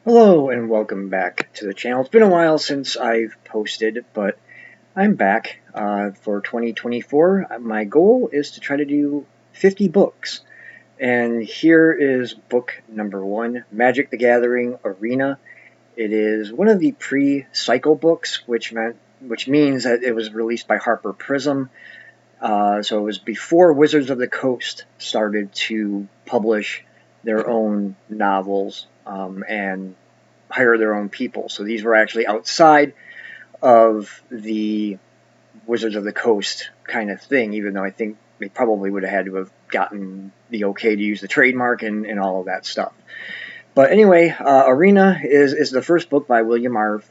Hello and welcome back to the channel. It's been a while since I've posted, but I'm back for 2024. My goal is to try to do 50 books. And here is book number 1, Magic the Gathering Arena. It is one of the pre-cycle books, which means that it was released by Harper Prism. So it was before Wizards of the Coast started to publish their own novels and hire their own people. So these were actually outside of the Wizards of the Coast kind of thing, even though I think they probably would have had to have gotten the okay to use the trademark and all of that stuff. But anyway, Arena is the first book by William R.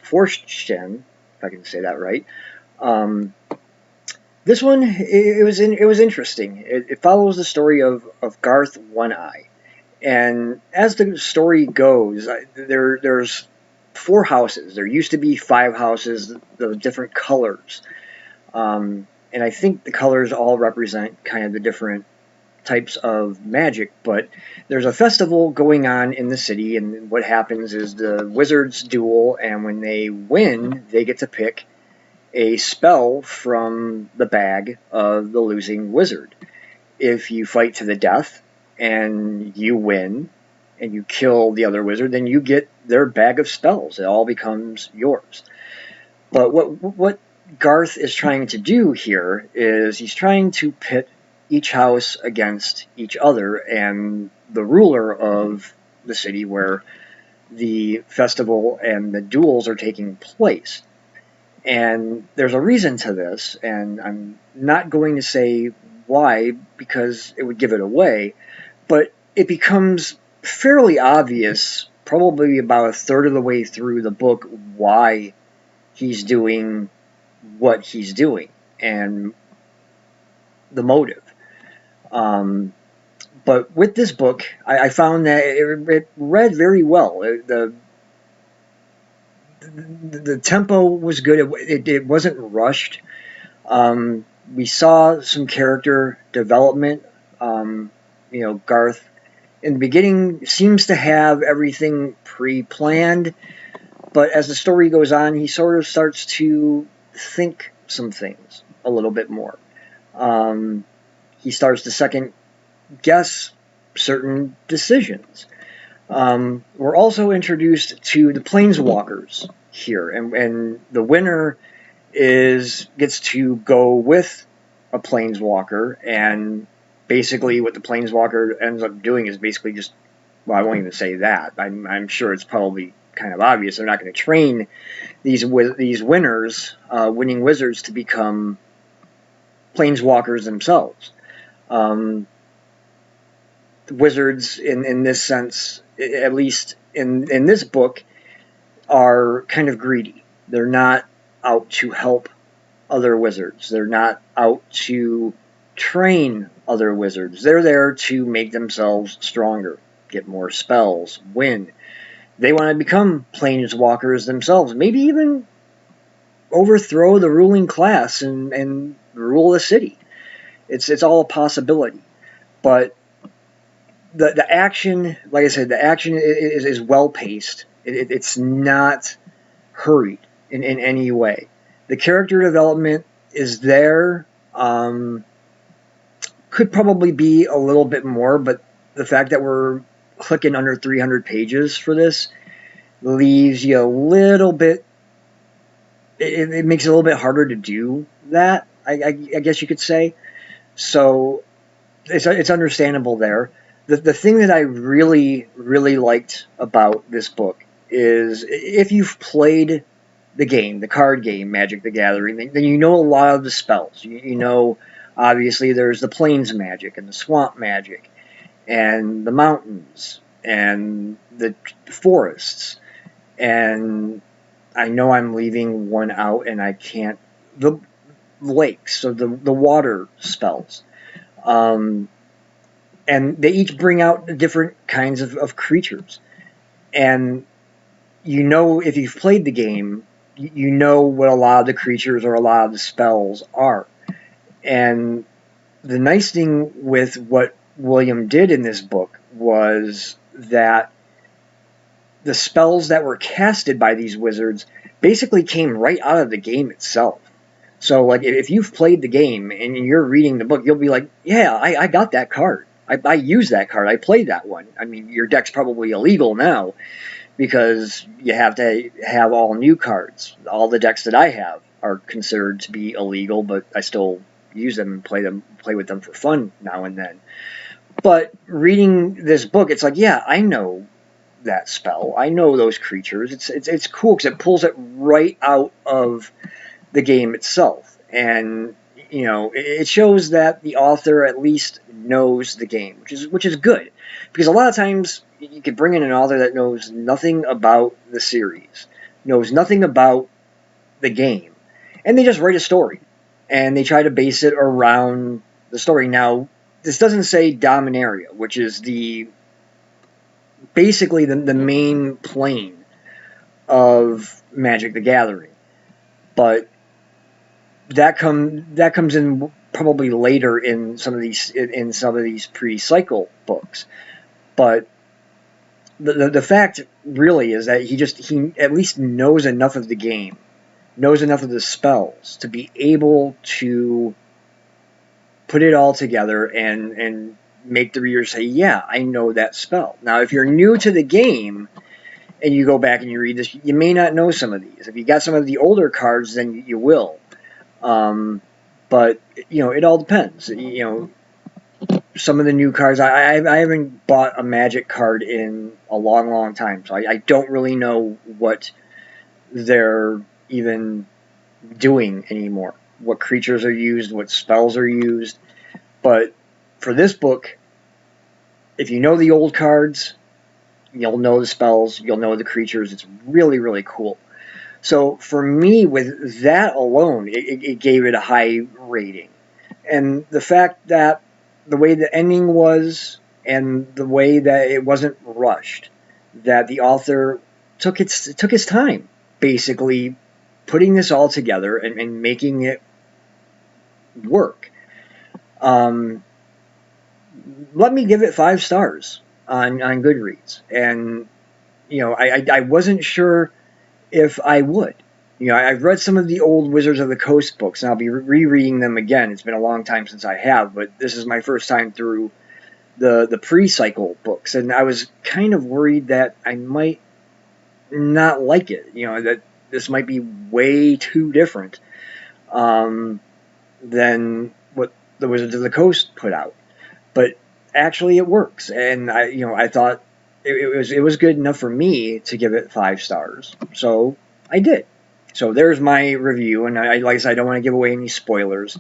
Forstchen, if I can say that right. This one, it was interesting. It follows the story of Garth One Eye. And as the story goes, there's 4 houses. There used to be 5 houses of different colors. And I think the colors all represent kind of the different types of magic, but there's a festival going on in the city, and what happens is the wizards duel, and when they win, they get to pick a spell from the bag of the losing wizard. If you fight to the death and you win and you kill the other wizard, then you get their bag of spells. It all becomes yours. But what Garth is trying to do here is he's trying to pit each house against each other and the ruler of the city where the festival and the duels are taking place. And there's a reason to this, and I'm not going to say why because it would give it away, but it becomes fairly obvious, probably about a third of the way through the book, why he's doing what he's doing and the motive. But with this book, I found that it read very well. The tempo was good. It wasn't rushed. We saw some character development. Garth in the beginning seems to have everything pre-planned, but as the story goes on, he sort of starts to think some things a little bit more. He starts to second guess certain decisions. We're also introduced to the planeswalkers here, and the winner gets to go with a planeswalker, and basically what the planeswalker ends up doing is basically just, well, I won't even say that. I'm sure it's probably kind of obvious. They're not going to train these winners, winning wizards, to become planeswalkers themselves. Wizards, in this sense, at least in this book, are kind of greedy. They're not out to help other wizards. They're not out to train other wizards. They're there to make themselves stronger, get more spells, win. They want to become planeswalkers themselves, maybe even overthrow the ruling class and rule the city. It's all a possibility. But the action, like I said, the action is well paced. It's not hurried in any way. The character development is there. Could probably be a little bit more, but the fact that we're clicking under 300 pages for this leaves you a little bit. It makes it a little bit harder to do that, I guess you could say. So it's understandable there. The thing that I really, really liked about this book is if you've played the game, the card game, Magic the Gathering, then you know a lot of the spells. You know, obviously, there's the plains magic and the swamp magic and the mountains and the forests. And I know I'm leaving one out, and I can't. The lakes, so the water spells. And they each bring out different kinds of creatures. And you know, if you've played the game, you know what a lot of the creatures or a lot of the spells are. And the nice thing with what William did in this book was that the spells that were casted by these wizards basically came right out of the game itself. So, like, if you've played the game and you're reading the book, you'll be like, yeah, I got that card. I used that card. I played that one. I mean, your deck's probably illegal now because you have to have all new cards. All the decks that I have are considered to be illegal, but I still use them and play with them for fun now and then. But reading this book, it's like, yeah, I know that spell. I know those creatures. It's cool because it pulls it right out of the game itself, and it shows that the author at least knows the game, which is good, because a lot of times you could bring in an author that knows nothing about the series, knows nothing about the game, and they just write a story, and they try to base it around the story. Now, this doesn't say Dominaria, which is basically the main plane of Magic the Gathering, but that comes in probably later in some of these pre-cycle books. But the fact really is that he at least knows enough of the game, knows enough of the spells to be able to put it all together and make the reader say, yeah, I know that spell. Now, if you're new to the game and you go back and you read this, you may not know some of these. If you got some of the older cards, then you will. But it all depends. Some of the new cards, I haven't bought a Magic card in a long time, so I don't really know what they're even doing anymore. What creatures are used, what spells are used. But for this book, if you know the old cards, you'll know the spells, you'll know the creatures. It's really, really cool. So for me, with that alone, it gave it a high rating. And the fact that the way the ending was and the way that it wasn't rushed, that the author took his time, basically putting this all together and making it work. Let me give it 5 stars on Goodreads. And I wasn't sure if I would. I've read some of the old Wizards of the Coast books, and I'll be rereading them again. It's been a long time since I have, but this is my first time through the pre-cycle books, and I was kind of worried that I might not like it. That this might be way too different than what the Wizards of the Coast put out. But actually, it works, and I thought it was good enough for me to give it 5 stars, so I did. So there's my review, and like I said, I don't want to give away any spoilers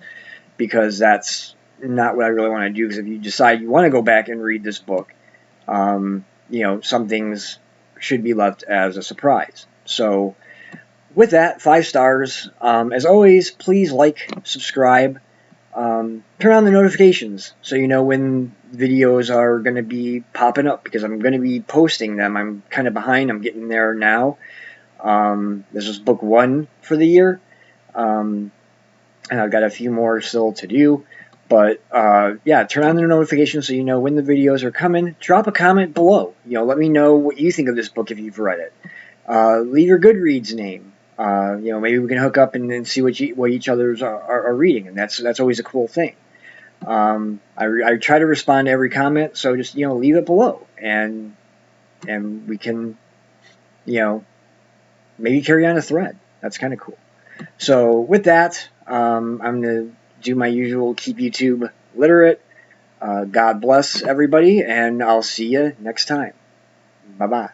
because that's not what I really want to do. Because if you decide you want to go back and read this book, some things should be left as a surprise. So with that, 5 stars. As always, please like, subscribe, turn on the notifications so you know when videos are going to be popping up, because I'm going to be posting them. I'm kind of behind. I'm getting there now. This is book 1 for the year, and I've got a few more still to do. But yeah, turn on the notifications so you know when the videos are coming. Drop a comment below. Let me know what you think of this book if you've read it. Leave your Goodreads name. Maybe we can hook up and see what each others are reading, and that's always a cool thing. I try to respond to every comment, so just leave it below, and we can maybe carry on a thread. That's kind of cool. So with that, I'm going to do my usual keep YouTube literate. God bless everybody, and I'll see you next time. Bye-bye.